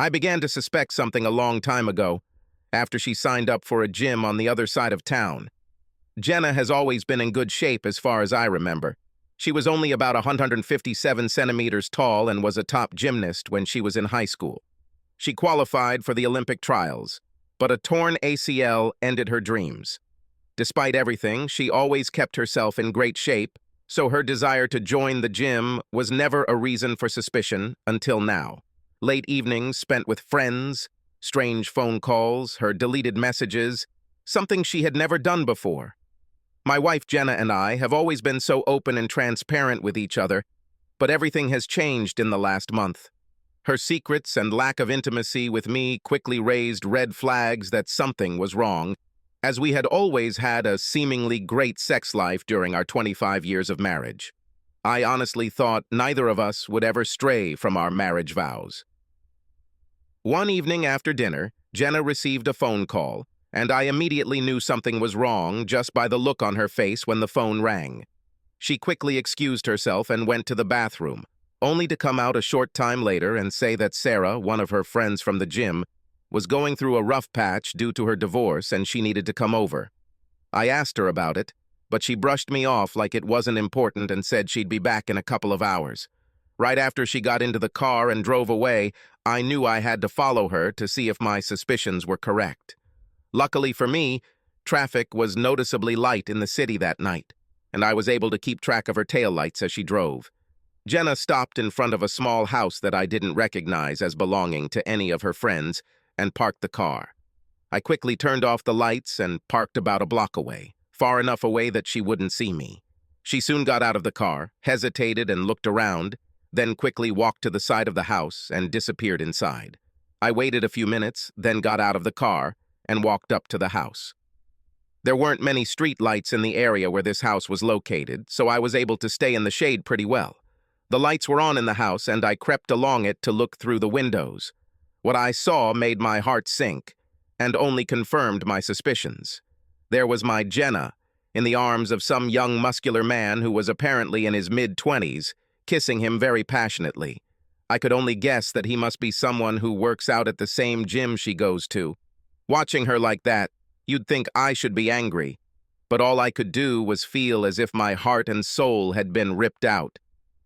I began to suspect something a long time ago, after she signed up for a gym on the other side of town. Jenna has always been in good shape as far as I remember. She was only about 157 centimeters tall and was a top gymnast when she was in high school. She qualified for the Olympic trials, but a torn ACL ended her dreams. Despite everything, she always kept herself in great shape, so her desire to join the gym was never a reason for suspicion until now. Late evenings spent with friends, strange phone calls, her deleted messages, something she had never done before. My wife Jenna and I have always been so open and transparent with each other, but everything has changed in the last month. Her secrets and lack of intimacy with me quickly raised red flags that something was wrong, as we had always had a seemingly great sex life during our 25 years of marriage. I honestly thought neither of us would ever stray from our marriage vows. One evening after dinner, Jenna received a phone call, and I immediately knew something was wrong just by the look on her face when the phone rang. She quickly excused herself and went to the bathroom, only to come out a short time later and say that Sarah, one of her friends from the gym, was going through a rough patch due to her divorce and she needed to come over. I asked her about it, but she brushed me off like it wasn't important and said she'd be back in a couple of hours. Right after she got into the car and drove away, I knew I had to follow her to see if my suspicions were correct. Luckily for me, traffic was noticeably light in the city that night, and I was able to keep track of her taillights as she drove. Jenna stopped in front of a small house that I didn't recognize as belonging to any of her friends and parked the car. I quickly turned off the lights and parked about a block away, far enough away that she wouldn't see me. She soon got out of the car, hesitated and looked around, then quickly walked to the side of the house and disappeared inside. I waited a few minutes, then got out of the car and walked up to the house. There weren't many street lights in the area where this house was located, so I was able to stay in the shade pretty well. The lights were on in the house, and I crept along it to look through the windows. What I saw made my heart sink, and only confirmed my suspicions. There was my Jenna, in the arms of some young muscular man who was apparently in his mid-20s, kissing him very passionately. I could only guess that he must be someone who works out at the same gym she goes to. Watching her like that, you'd think I should be angry, but all I could do was feel as if my heart and soul had been ripped out.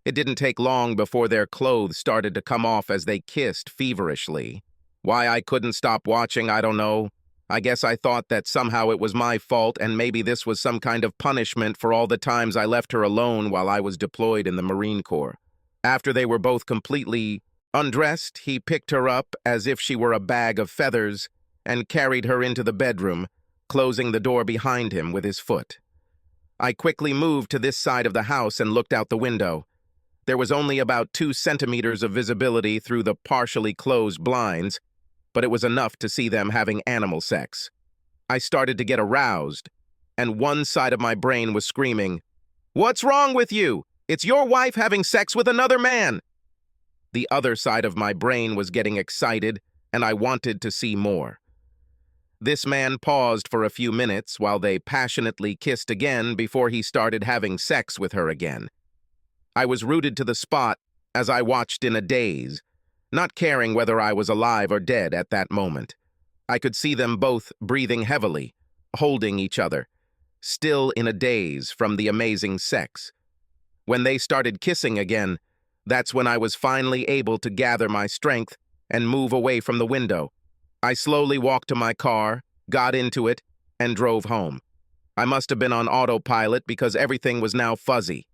It didn't take long before their clothes started to come off as they kissed feverishly. Why I couldn't stop watching, I don't know. I guess I thought that somehow it was my fault and maybe this was some kind of punishment for all the times I left her alone while I was deployed in the Marine Corps. After they were both completely undressed, he picked her up as if she were a bag of feathers and carried her into the bedroom, closing the door behind him with his foot. I quickly moved to this side of the house and looked out the window. There was only about 2 centimeters of visibility through the partially closed blinds, but it was enough to see them having animal sex. I started to get aroused, and one side of my brain was screaming, "What's wrong with you? It's your wife having sex with another man!" The other side of my brain was getting excited, and I wanted to see more. This man paused for a few minutes while they passionately kissed again before he started having sex with her again. I was rooted to the spot as I watched in a daze, not caring whether I was alive or dead at that moment. I could see them both breathing heavily, holding each other, still in a daze from the amazing sex. When they started kissing again, that's when I was finally able to gather my strength and move away from the window. I slowly walked to my car, got into it, and drove home. I must have been on autopilot because everything was now fuzzy.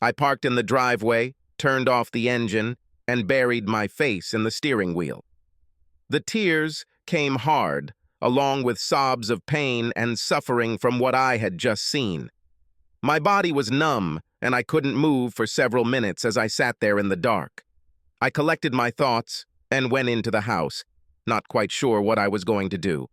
I parked in the driveway, turned off the engine, and buried my face in the steering wheel. The tears came hard, along with sobs of pain and suffering from what I had just seen. My body was numb, and I couldn't move for several minutes as I sat there in the dark. I collected my thoughts and went into the house, not quite sure what I was going to do.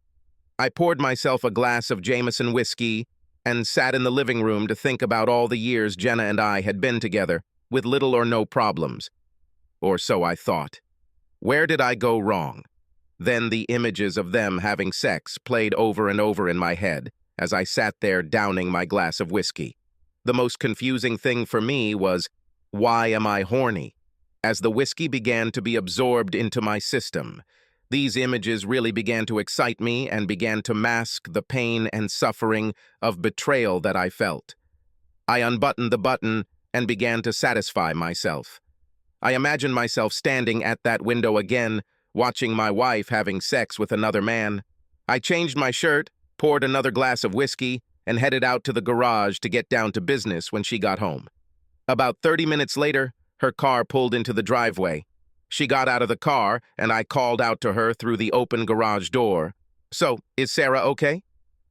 I poured myself a glass of Jameson whiskey and sat in the living room to think about all the years Jenna and I had been together, with little or no problems. Or so I thought. Where did I go wrong? Then the images of them having sex played over and over in my head as I sat there downing my glass of whiskey. The most confusing thing for me was, why am I horny? as the whiskey began to be absorbed into my system. These images really began to excite me and began to mask the pain and suffering of betrayal that I felt. I unbuttoned the button and began to satisfy myself. I imagined myself standing at that window again, watching my wife having sex with another man. I changed my shirt, poured another glass of whiskey, and headed out to the garage to get down to business when she got home. About 30 minutes later, her car pulled into the driveway. She got out of the car, and I called out to her through the open garage door. "So, is Sarah okay?"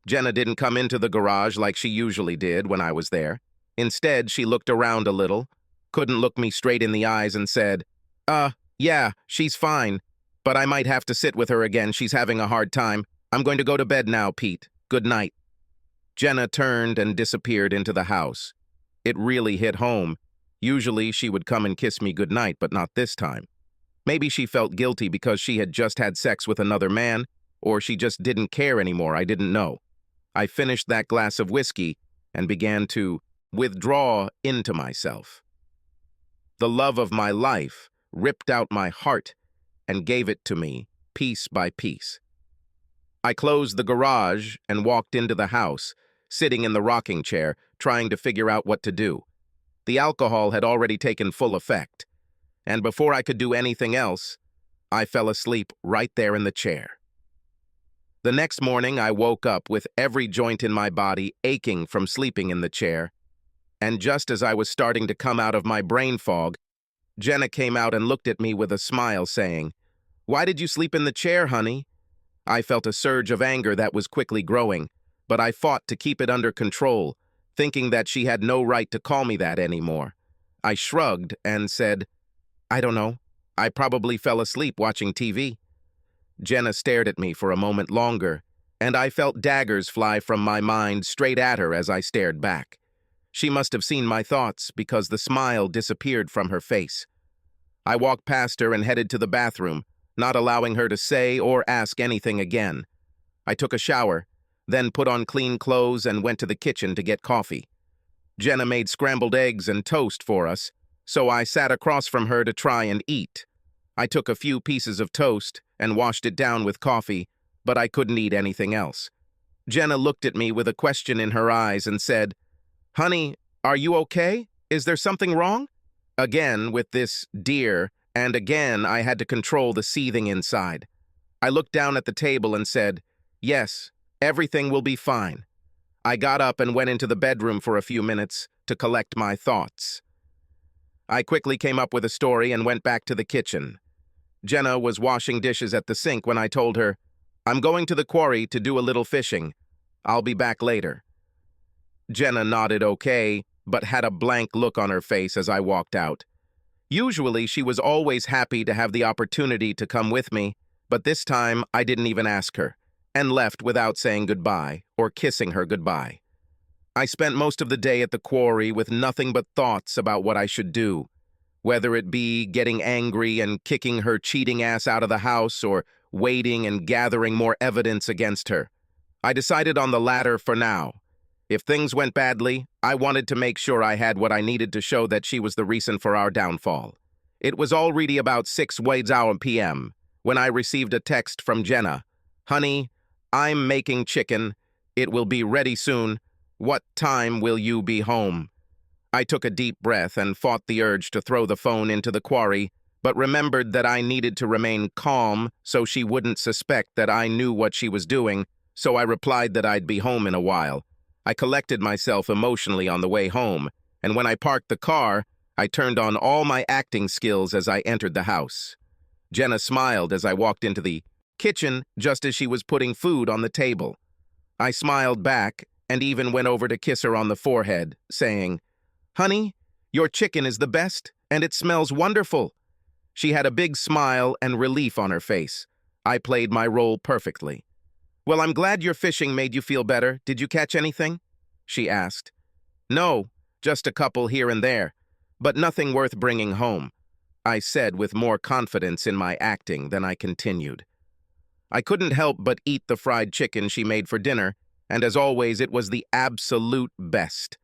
Jenna didn't come into the garage like she usually did when I was there. Instead, she looked around a little, couldn't look me straight in the eyes, and said, Yeah, she's fine, but I might have to sit with her again. She's having a hard time. I'm going to go to bed now, Pete. Good night." Jenna turned and disappeared into the house. It really hit home. Usually she would come and kiss me goodnight, but not this time. Maybe she felt guilty because she had just had sex with another man, or she just didn't care anymore. I didn't know. I finished that glass of whiskey and began to withdraw into myself. The love of my life ripped out my heart and gave it to me piece by piece. I closed the garage and walked into the house, sitting in the rocking chair, trying to figure out what to do. The alcohol had already taken full effect, and before I could do anything else, I fell asleep right there in the chair. The next morning, I woke up with every joint in my body aching from sleeping in the chair, and just as I was starting to come out of my brain fog, Jenna came out and looked at me with a smile, saying, "Why did you sleep in the chair, honey?" I felt a surge of anger that was quickly growing, but I fought to keep it under control, thinking that she had no right to call me that anymore. I shrugged and said, "I don't know. I probably fell asleep watching TV." Jenna stared at me for a moment longer, and I felt daggers fly from my mind straight at her as I stared back. She must have seen my thoughts because the smile disappeared from her face. I walked past her and headed to the bathroom, not allowing her to say or ask anything again. I took a shower, then put on clean clothes and went to the kitchen to get coffee. Jenna made scrambled eggs and toast for us, so I sat across from her to try and eat. I took a few pieces of toast and washed it down with coffee, but I couldn't eat anything else. Jenna looked at me with a question in her eyes and said, "Honey, are you okay? Is there something wrong?" Again with this dear, and again I had to control the seething inside. I looked down at the table and said, "Yes, everything will be fine." I got up and went into the bedroom for a few minutes to collect my thoughts. I quickly came up with a story and went back to the kitchen. Jenna was washing dishes at the sink when I told her, "I'm going to the quarry to do a little fishing. I'll be back later." Jenna nodded okay, but had a blank look on her face as I walked out. Usually, she was always happy to have the opportunity to come with me, but this time I didn't even ask her, and left without saying goodbye or kissing her goodbye. I spent most of the day at the quarry with nothing but thoughts about what I should do, whether it be getting angry and kicking her cheating ass out of the house or waiting and gathering more evidence against her. I decided on the latter for now. If things went badly, I wanted to make sure I had what I needed to show that she was the reason for our downfall. It was already about 6 p.m. when I received a text from Jenna. "Honey, I'm making chicken. It will be ready soon. What time will you be home?" I took a deep breath and fought the urge to throw the phone into the quarry, but remembered that I needed to remain calm so she wouldn't suspect that I knew what she was doing, so I replied that I'd be home in a while. I collected myself emotionally on the way home, and when I parked the car, I turned on all my acting skills as I entered the house. Jenna smiled as I walked into the kitchen just as she was putting food on the table. I smiled back and even went over to kiss her on the forehead, saying, "Honey, your chicken is the best, and it smells wonderful." She had a big smile and relief on her face. I played my role perfectly. "Well, I'm glad your fishing made you feel better. Did you catch anything?" she asked. "No, just a couple here and there, but nothing worth bringing home," I said with more confidence in my acting than I continued. I couldn't help but eat the fried chicken she made for dinner, and as always, it was the absolute best.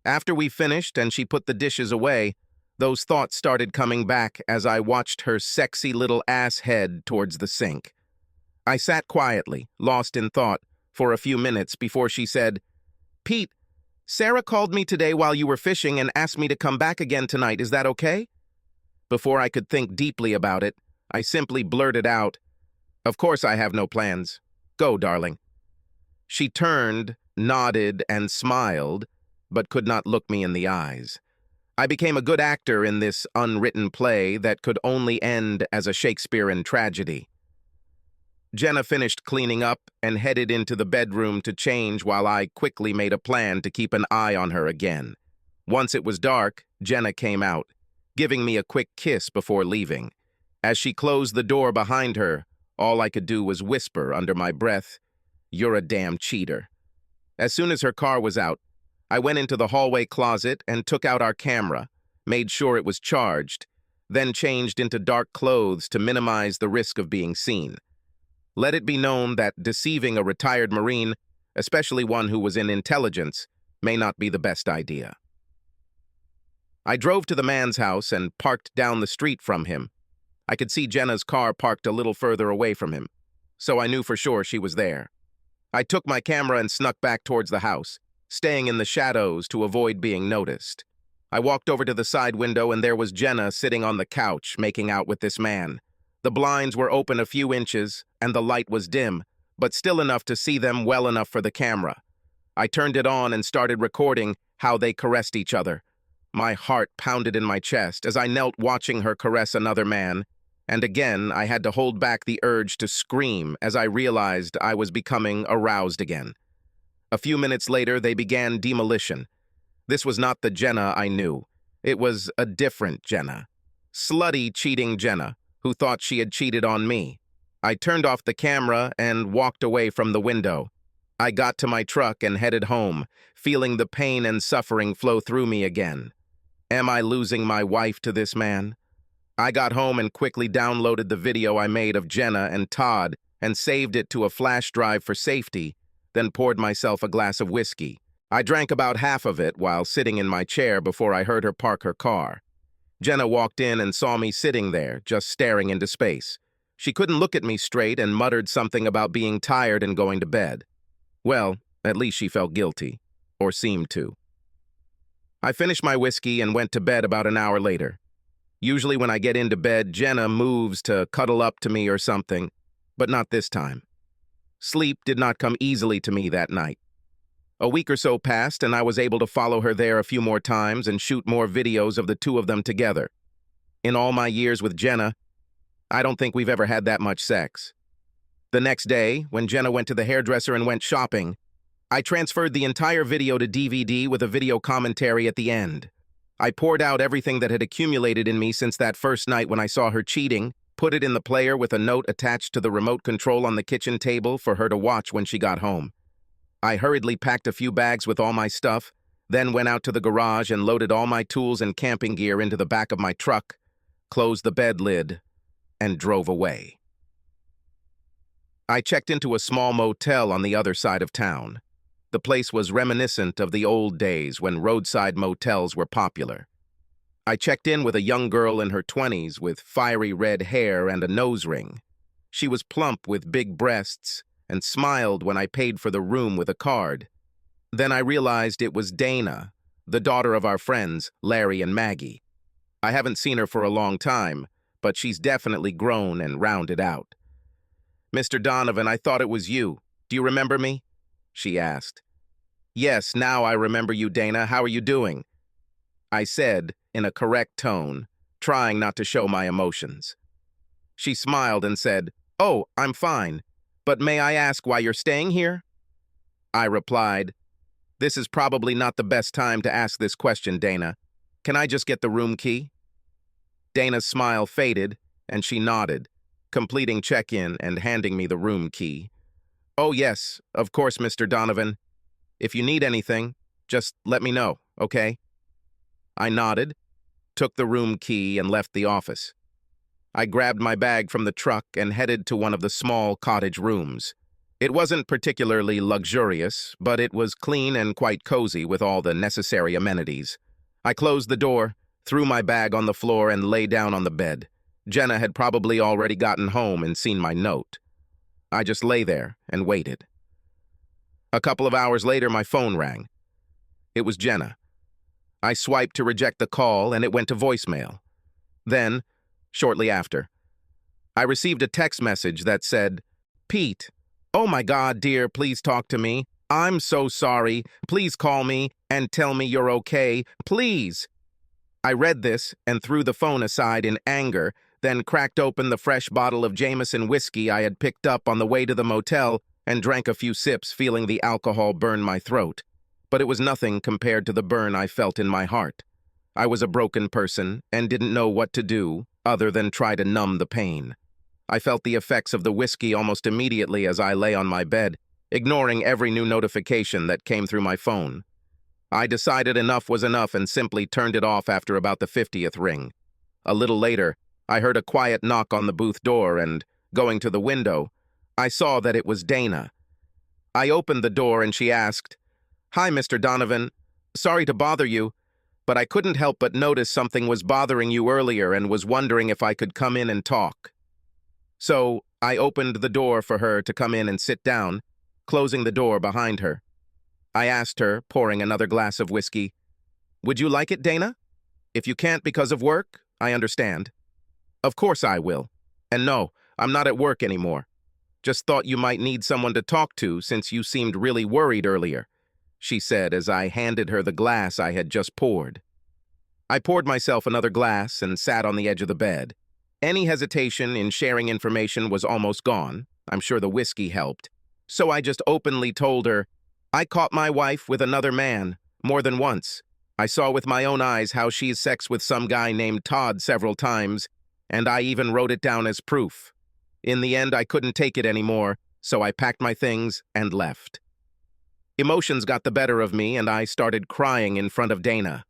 After we finished and she put the dishes away, Those thoughts started coming back as I watched her sexy little ass head towards the sink. I sat quietly, lost in thought, for a few minutes before she said, "Pete, Sarah called me today while you were fishing and asked me to come back again tonight. Is that okay?" Before I could think deeply about it, I simply blurted out, "Of course I have no plans. Go, darling." She turned, nodded, and smiled, but could not look me in the eyes. I became a good actor in this unwritten play that could only end as a Shakespearean tragedy. Jenna finished cleaning up and headed into the bedroom to change while I quickly made a plan to keep an eye on her again. Once it was dark, Jenna came out, giving me a quick kiss before leaving. As she closed the door behind her, all I could do was whisper under my breath, "You're a damn cheater." As soon as her car was out, I went into the hallway closet and took out our camera, made sure it was charged, then changed into dark clothes to minimize the risk of being seen. Let it be known that deceiving a retired Marine, especially one who was in intelligence, may not be the best idea. I drove to the man's house and parked down the street from him. I could see Jenna's car parked a little further away from him, so I knew for sure she was there. I took my camera and snuck back towards the house, staying in the shadows to avoid being noticed. I walked over to the side window and there was Jenna sitting on the couch making out with this man. The blinds were open a few inches and the light was dim, but still enough to see them well enough for the camera. I turned it on and started recording how they caressed each other. My heart pounded in my chest as I knelt watching her caress another man, and again I had to hold back the urge to scream as I realized I was becoming aroused again. A few minutes later, they began demolition. This was not the Jenna I knew. It was a different Jenna. Slutty, cheating Jenna, who thought she had cheated on me. I turned off the camera and walked away from the window. I got to my truck and headed home, feeling the pain and suffering flow through me again. Am I losing my wife to this man? I got home and quickly downloaded the video I made of Jenna and Todd and saved it to a flash drive for safety, then poured myself a glass of whiskey. I drank about half of it while sitting in my chair before I heard her park her car. Jenna walked in and saw me sitting there, just staring into space. She couldn't look at me straight and muttered something about being tired and going to bed. Well, at least she felt guilty, or seemed to. I finished my whiskey and went to bed about an hour later. Usually when I get into bed, Jenna moves to cuddle up to me or something, but not this time. Sleep did not come easily to me that night. A week or so passed, and I was able to follow her there a few more times and shoot more videos of the two of them together. In all my years with Jenna, I don't think we've ever had that much sex. The next day, when Jenna went to the hairdresser and went shopping, I transferred the entire video to DVD with a video commentary at the end. I poured out everything that had accumulated in me since that first night when I saw her cheating, put it in the player with a note attached to the remote control on the kitchen table for her to watch when she got home. I hurriedly packed a few bags with all my stuff, then went out to the garage and loaded all my tools and camping gear into the back of my truck, closed the bed lid, and drove away. I checked into a small motel on the other side of town. The place was reminiscent of the old days when roadside motels were popular. I checked in with a young girl in her 20s with fiery red hair and a nose ring. She was plump with big breasts and smiled when I paid for the room with a card. Then I realized it was Dana, the daughter of our friends, Larry and Maggie. I haven't seen her for a long time, but she's definitely grown and rounded out. "Mr. Donovan, I thought it was you. Do you remember me?" she asked. "Yes, now I remember you, Dana. How are you doing?" I said, in a correct tone, trying not to show my emotions. She smiled and said, "Oh, I'm fine. But may I ask why you're staying here?" I replied, "This is probably not the best time to ask this question, Dana. Can I just get the room key?" Dana's smile faded, and she nodded, completing check-in and handing me the room key. "Oh yes, of course, Mr. Donovan. If you need anything, just let me know, okay?" I nodded, took the room key, and left the office. I grabbed my bag from the truck and headed to one of the small cottage rooms. It wasn't particularly luxurious, but it was clean and quite cozy with all the necessary amenities. I closed the door, threw my bag on the floor and lay down on the bed. Jenna had probably already gotten home and seen my note. I just lay there and waited. A couple of hours later, my phone rang. It was Jenna. I swiped to reject the call, and it went to voicemail. Then, shortly after, I received a text message that said, "Pete, oh my God, dear, please talk to me. I'm so sorry. Please call me and tell me you're okay. Please." I read this and threw the phone aside in anger, then cracked open the fresh bottle of Jameson whiskey I had picked up on the way to the motel and drank a few sips, feeling the alcohol burn my throat. But it was nothing compared to the burn I felt in my heart. I was a broken person and didn't know what to do other than try to numb the pain. I felt the effects of the whiskey almost immediately as I lay on my bed, ignoring every new notification that came through my phone. I decided enough was enough and simply turned it off after about the 50th ring. A little later, I heard a quiet knock on the booth door and, going to the window, I saw that it was Dana. I opened the door and she asked, "Hi, Mr. Donovan. Sorry to bother you, but I couldn't help but notice something was bothering you earlier and was wondering if I could come in and talk." So I opened the door for her to come in and sit down, closing the door behind her. I asked her, pouring another glass of whiskey, "Would you like it, Dana? If you can't because of work, I understand." "Of course I will. And no, I'm not at work anymore. Just thought you might need someone to talk to since you seemed really worried earlier," she said as I handed her the glass I had just poured. I poured myself another glass and sat on the edge of the bed. Any hesitation in sharing information was almost gone. I'm sure the whiskey helped. So I just openly told her, "I caught my wife with another man, more than once. I saw with my own eyes how she's sex with some guy named Todd several times, and I even wrote it down as proof. In the end, I couldn't take it anymore, so I packed my things and left." Emotions got the better of me, and I started crying in front of Dana.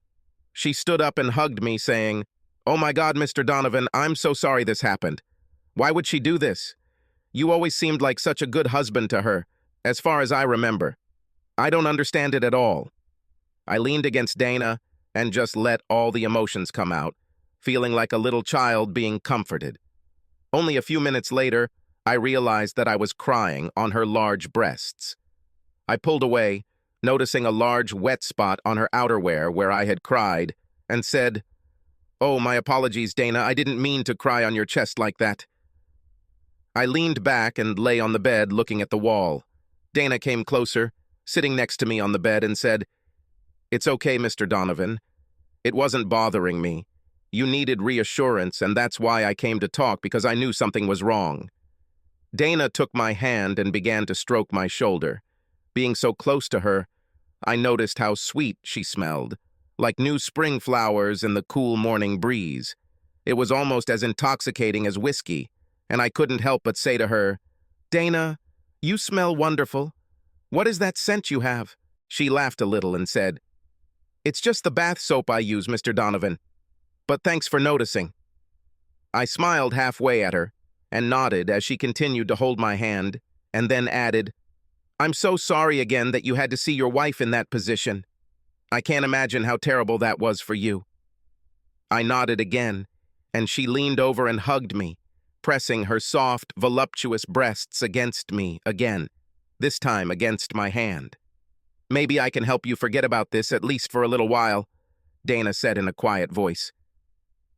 She stood up and hugged me, saying, "Oh my God, Mr. Donovan, I'm so sorry this happened. Why would she do this? You always seemed like such a good husband to her, as far as I remember. I don't understand it at all." I leaned against Dana and just let all the emotions come out, feeling like a little child being comforted. Only a few minutes later, I realized that I was crying on her large breasts. I pulled away, noticing a large wet spot on her outerwear where I had cried, and said, "Oh, my apologies, Dana. I didn't mean to cry on your chest like that." I leaned back and lay on the bed looking at the wall. Dana came closer, sitting next to me on the bed, and said, "It's okay, Mr. Donovan. It wasn't bothering me. You needed reassurance, and that's why I came to talk, because I knew something was wrong." Dana took my hand and began to stroke my shoulder. Being so close to her, I noticed how sweet she smelled, like new spring flowers in the cool morning breeze. It was almost as intoxicating as whiskey, and I couldn't help but say to her, "Dana, you smell wonderful. What is that scent you have?" She laughed a little and said, "It's just the bath soap I use, Mr. Donovan. But thanks for noticing." I smiled halfway at her and nodded as she continued to hold my hand, and then added, "I'm so sorry again that you had to see your wife in that position. I can't imagine how terrible that was for you." I nodded again, and she leaned over and hugged me, pressing her soft, voluptuous breasts against me again, this time against my hand. "Maybe I can help you forget about this, at least for a little while," Dana said in a quiet voice.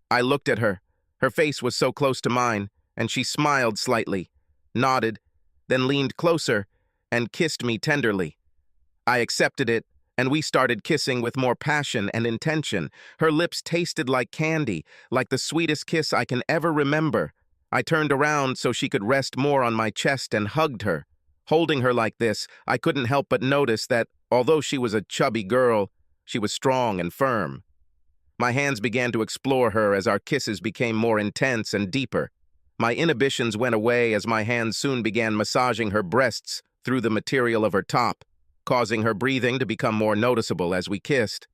I looked at her. Her face was so close to mine, and she smiled slightly, nodded, then leaned closer and kissed me tenderly. I accepted it, and we started kissing with more passion and intention. Her lips tasted like candy, like the sweetest kiss I can ever remember. I turned around so she could rest more on my chest and hugged her. Holding her like this, I couldn't help but notice that, although she was a chubby girl, she was strong and firm. My hands began to explore her as our kisses became more intense and deeper. My inhibitions went away as my hands soon began massaging her breasts through the material of her top, causing her breathing to become more noticeable as we kissed.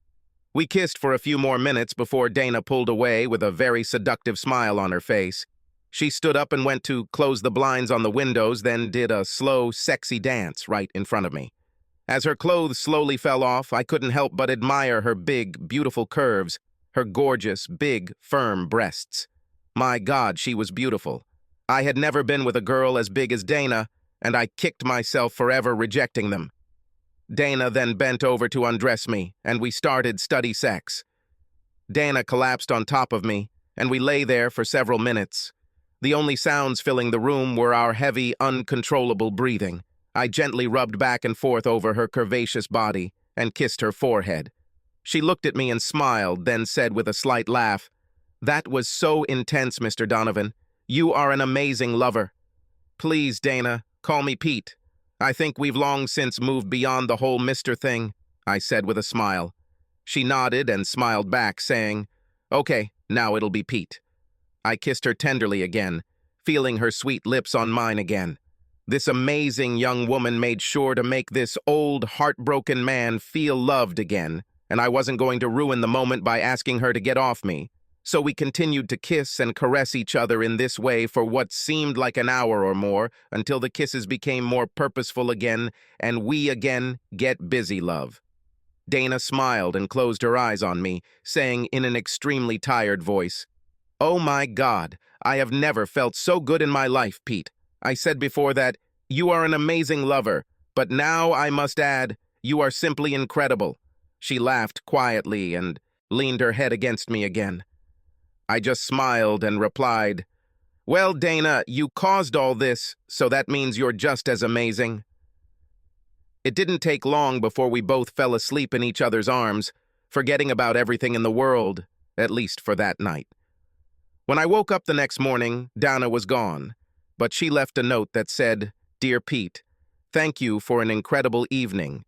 We kissed for a few more minutes before Dana pulled away with a very seductive smile on her face. She stood up and went to close the blinds on the windows, then did a slow, sexy dance right in front of me. As her clothes slowly fell off, I couldn't help but admire her big, beautiful curves, her gorgeous, big, firm breasts. My God, she was beautiful. I had never been with a girl as big as Dana, and I kicked myself for ever rejecting them. Dana then bent over to undress me, and we started study sex. Dana collapsed on top of me, and we lay there for several minutes. The only sounds filling the room were our heavy, uncontrollable breathing. I gently rubbed back and forth over her curvaceous body and kissed her forehead. She looked at me and smiled, then said with a slight laugh, "That was so intense, Mr. Donovan. You are an amazing lover." "Please, Dana, call me Pete. I think we've long since moved beyond the whole Mr. thing," I said with a smile. She nodded and smiled back, saying, "Okay, now it'll be Pete." I kissed her tenderly again, feeling her sweet lips on mine again. This amazing young woman made sure to make this old, heartbroken man feel loved again, and I wasn't going to ruin the moment by asking her to get off me. So we continued to kiss and caress each other in this way for what seemed like an hour or more, until the kisses became more purposeful again, and we again get busy, love. Dana smiled and closed her eyes on me, saying in an extremely tired voice, "Oh my God, I have never felt so good in my life, Pete. I said before that you are an amazing lover, but now I must add, you are simply incredible." She laughed quietly and leaned her head against me again. I just smiled and replied, "Well, Dana, you caused all this, so that means you're just as amazing." It didn't take long before we both fell asleep in each other's arms, forgetting about everything in the world, at least for that night. When I woke up the next morning, Dana was gone, but she left a note that said, "Dear Pete, thank you for an incredible evening.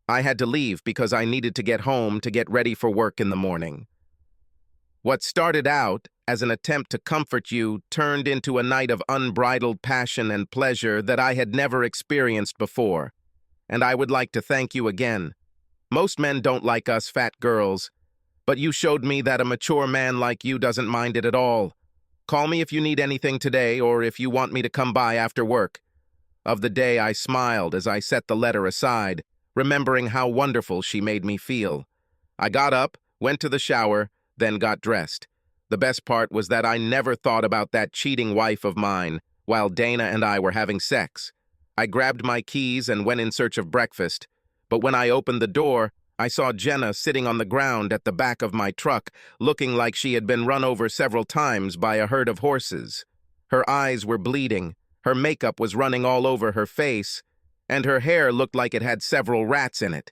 I had to leave because I needed to get home to get ready for work in the morning. What started out as an attempt to comfort you turned into a night of unbridled passion and pleasure that I had never experienced before, and I would like to thank you again. Most men don't like us fat girls, but you showed me that a mature man like you doesn't mind it at all. Call me if you need anything today or if you want me to come by after work." Of the day, I smiled as I set the letter aside, remembering how wonderful she made me feel. I got up, went to the shower, then got dressed. The best part was that I never thought about that cheating wife of mine while Dana and I were having sex. I grabbed my keys and went in search of breakfast, but when I opened the door, I saw Jenna sitting on the ground at the back of my truck, looking like she had been run over several times by a herd of horses. Her eyes were bleeding, her makeup was running all over her face, and her hair looked like it had several rats in it.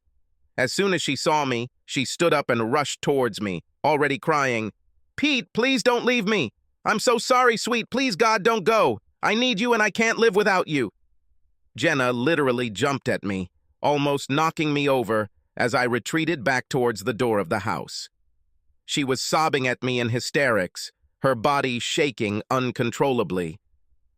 As soon as she saw me, she stood up and rushed towards me, already crying, "Pete, please don't leave me. I'm so sorry, sweet. Please, God, don't go. I need you and I can't live without you." Jenna literally jumped at me, almost knocking me over as I retreated back towards the door of the house. She was sobbing at me in hysterics, her body shaking uncontrollably.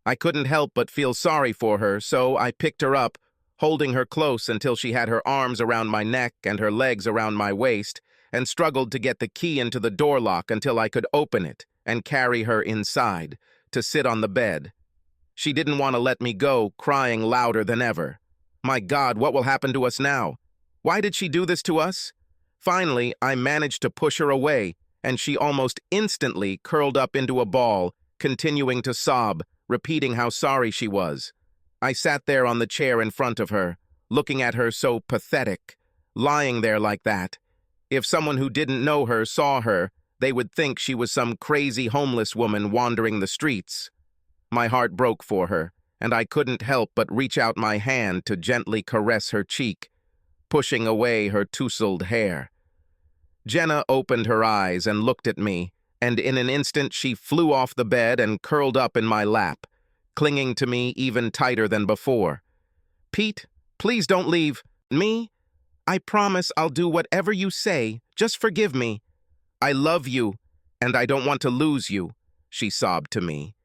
I couldn't help but feel sorry for her, so I picked her up, holding her close until she had her arms around my neck and her legs around my waist, and struggled to get the key into the door lock until I could open it and carry her inside, to sit on the bed. She didn't want to let me go, crying louder than ever. My God, what will happen to us now? Why did she do this to us? Finally, I managed to push her away, and she almost instantly curled up into a ball, continuing to sob, repeating how sorry she was. I sat there on the chair in front of her, looking at her so pathetic, lying there like that. If someone who didn't know her saw her, they would think she was some crazy homeless woman wandering the streets. My heart broke for her, and I couldn't help but reach out my hand to gently caress her cheek, pushing away her tousled hair. Jenna opened her eyes and looked at me, and in an instant she flew off the bed and curled up in my lap, clinging to me even tighter than before. "Pete, please don't leave me. I promise I'll do whatever you say. Just forgive me. I love you, and I don't want to lose you," she sobbed to me.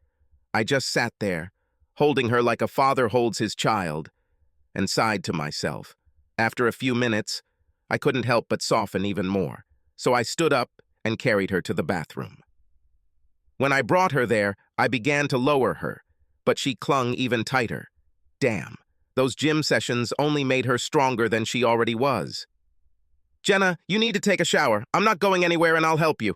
I just sat there, holding her like a father holds his child, and sighed to myself. After a few minutes, I couldn't help but soften even more, so I stood up and carried her to the bathroom. When I brought her there, I began to lower her, but she clung even tighter. Damn, those gym sessions only made her stronger than she already was. Jenna, you need to take a shower. I'm not going anywhere and I'll help you,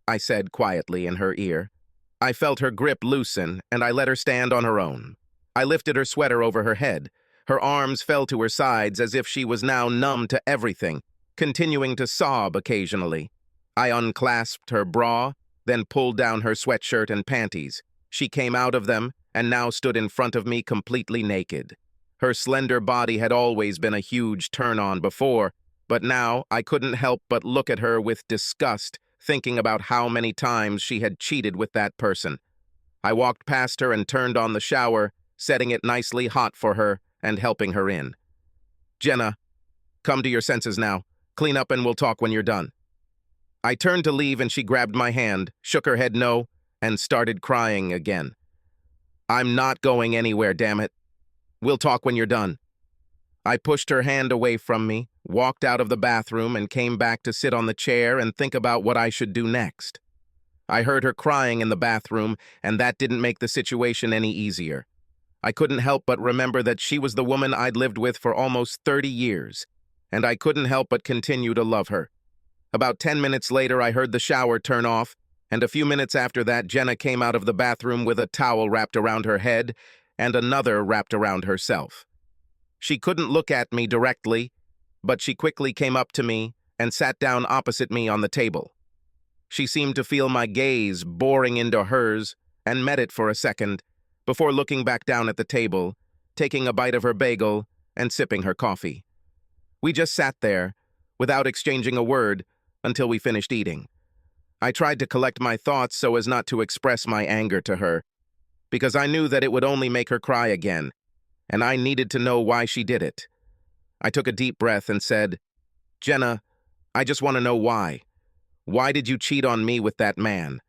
I said quietly in her ear. I felt her grip loosen, and I let her stand on her own. I lifted her sweater over her head. Her arms fell to her sides as if she was now numb to everything, continuing to sob occasionally. I unclasped her bra, then pulled down her sweatshirt and panties. She came out of them and now stood in front of me completely naked. Her slender body had always been a huge turn-on before, but now I couldn't help but look at her with disgust, thinking about how many times she had cheated with that person. I walked past her and turned on the shower, setting it nicely hot for her and helping her in. Jenna, come to your senses now. Clean up and we'll talk when you're done. I turned to leave and she grabbed my hand, shook her head no, and started crying again. I'm not going anywhere, damn it. We'll talk when you're done. I pushed her hand away from me, walked out of the bathroom, and came back to sit on the chair and think about what I should do next. I heard her crying in the bathroom, and that didn't make the situation any easier. I couldn't help but remember that she was the woman I'd lived with for almost 30 years, and I couldn't help but continue to love her. About 10 minutes later, I heard the shower turn off, and a few minutes after that, Jenna came out of the bathroom with a towel wrapped around her head and another wrapped around herself. She couldn't look at me directly, but she quickly came up to me and sat down opposite me on the table. She seemed to feel my gaze boring into hers and met it for a second, before looking back down at the table, taking a bite of her bagel, and sipping her coffee. We just sat there, without exchanging a word, until we finished eating. I tried to collect my thoughts so as not to express my anger to her, because I knew that it would only make her cry again, and I needed to know why she did it. I took a deep breath and said, Jenna, I just want to know why. Why did you cheat on me with that man?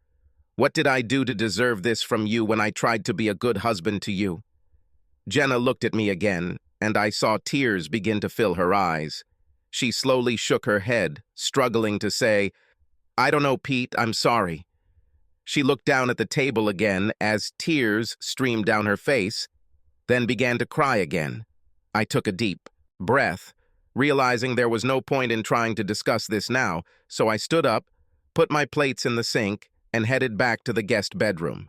What did I do to deserve this from you when I tried to be a good husband to you? Jenna looked at me again, and I saw tears begin to fill her eyes. She slowly shook her head, struggling to say, I don't know, Pete, I'm sorry. She looked down at the table again as tears streamed down her face, then began to cry again. I took a deep breath, realizing there was no point in trying to discuss this now, so I stood up, put my plates in the sink, and headed back to the guest bedroom.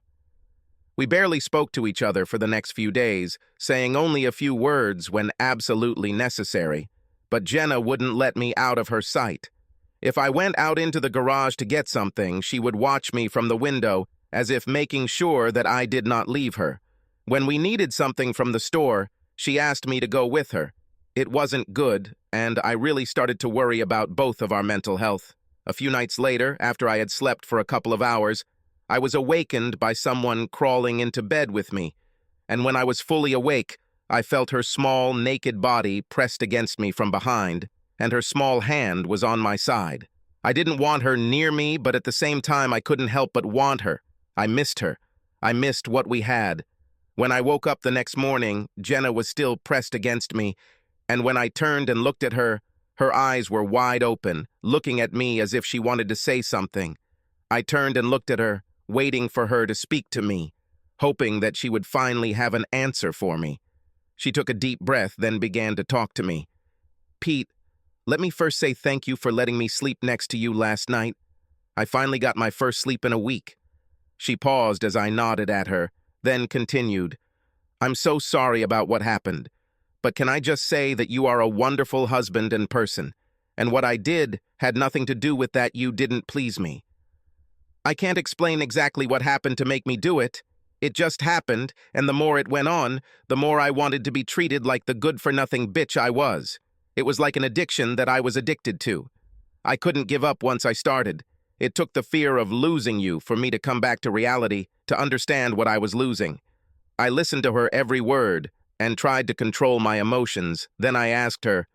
We barely spoke to each other for the next few days, saying only a few words when absolutely necessary, but Jenna wouldn't let me out of her sight. If I went out into the garage to get something, she would watch me from the window, as if making sure that I did not leave her. When we needed something from the store, she asked me to go with her. It wasn't good, and I really started to worry about both of our mental health. A few nights later, after I had slept for a couple of hours, I was awakened by someone crawling into bed with me, and when I was fully awake, I felt her small, naked body pressed against me from behind, and her small hand was on my side. I didn't want her near me, but at the same time I couldn't help but want her. I missed her. I missed what we had. When I woke up the next morning, Jenna was still pressed against me, and when I turned and looked at her, her eyes were wide open, looking at me as if she wanted to say something. I turned and looked at her, waiting for her to speak to me, hoping that she would finally have an answer for me. She took a deep breath, then began to talk to me. Pete, let me first say thank you for letting me sleep next to you last night. I finally got my first sleep in a week. She paused as I nodded at her, then continued. I'm so sorry about what happened, but can I just say that you are a wonderful husband and person, and what I did had nothing to do with that you didn't please me. I can't explain exactly what happened to make me do it. It just happened, and the more it went on, the more I wanted to be treated like the good-for-nothing bitch I was. It was like an addiction that I was addicted to. I couldn't give up once I started. It took the fear of losing you for me to come back to reality, to understand what I was losing. I listened to her every word and tried to control my emotions. Then I asked her,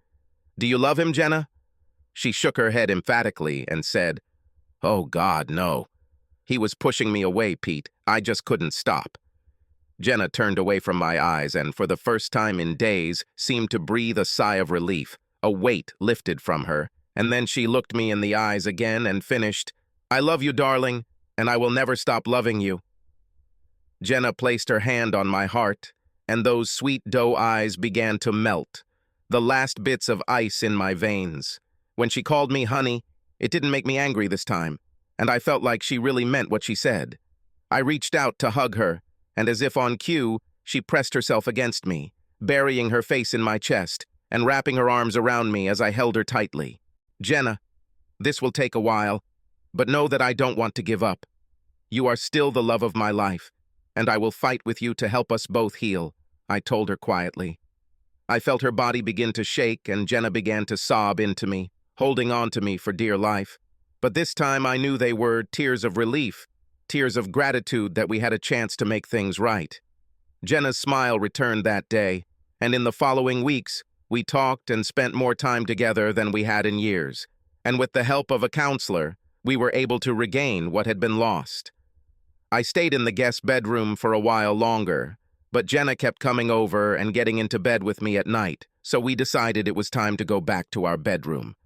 Do you love him, Jenna? She shook her head emphatically and said, Oh God, no. He was pushing me away, Pete. I just couldn't stop. Jenna turned away from my eyes and, for the first time in days, seemed to breathe a sigh of relief. A weight lifted from her, and then she looked me in the eyes again and finished, I love you, darling, and I will never stop loving you. Jenna placed her hand on my heart, and those sweet doe eyes began to melt, the last bits of ice in my veins. When she called me honey, it didn't make me angry this time, and I felt like she really meant what she said. I reached out to hug her, and as if on cue, she pressed herself against me, burying her face in my chest and wrapping her arms around me as I held her tightly. Jenna, this will take a while, but know that I don't want to give up. You are still the love of my life, and I will fight with you to help us both heal, I told her quietly. I felt her body begin to shake, and Jenna began to sob into me, holding on to me for dear life. But this time I knew they were tears of relief, tears of gratitude that we had a chance to make things right. Jenna's smile returned that day, and in the following weeks, we talked and spent more time together than we had in years. And with the help of a counselor, we were able to regain what had been lost. I stayed in the guest bedroom for a while longer, but Jenna kept coming over and getting into bed with me at night, so we decided it was time to go back to our bedroom.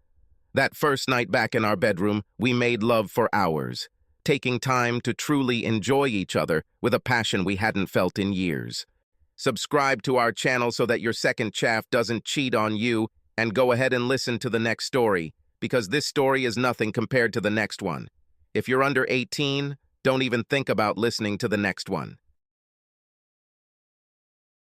That first night back in our bedroom, we made love for hours, taking time to truly enjoy each other with a passion we hadn't felt in years. Subscribe to our channel so that your second chaff doesn't cheat on you, and go ahead and listen to the next story, because this story is nothing compared to the next one. If you're under 18, don't even think about listening to the next one.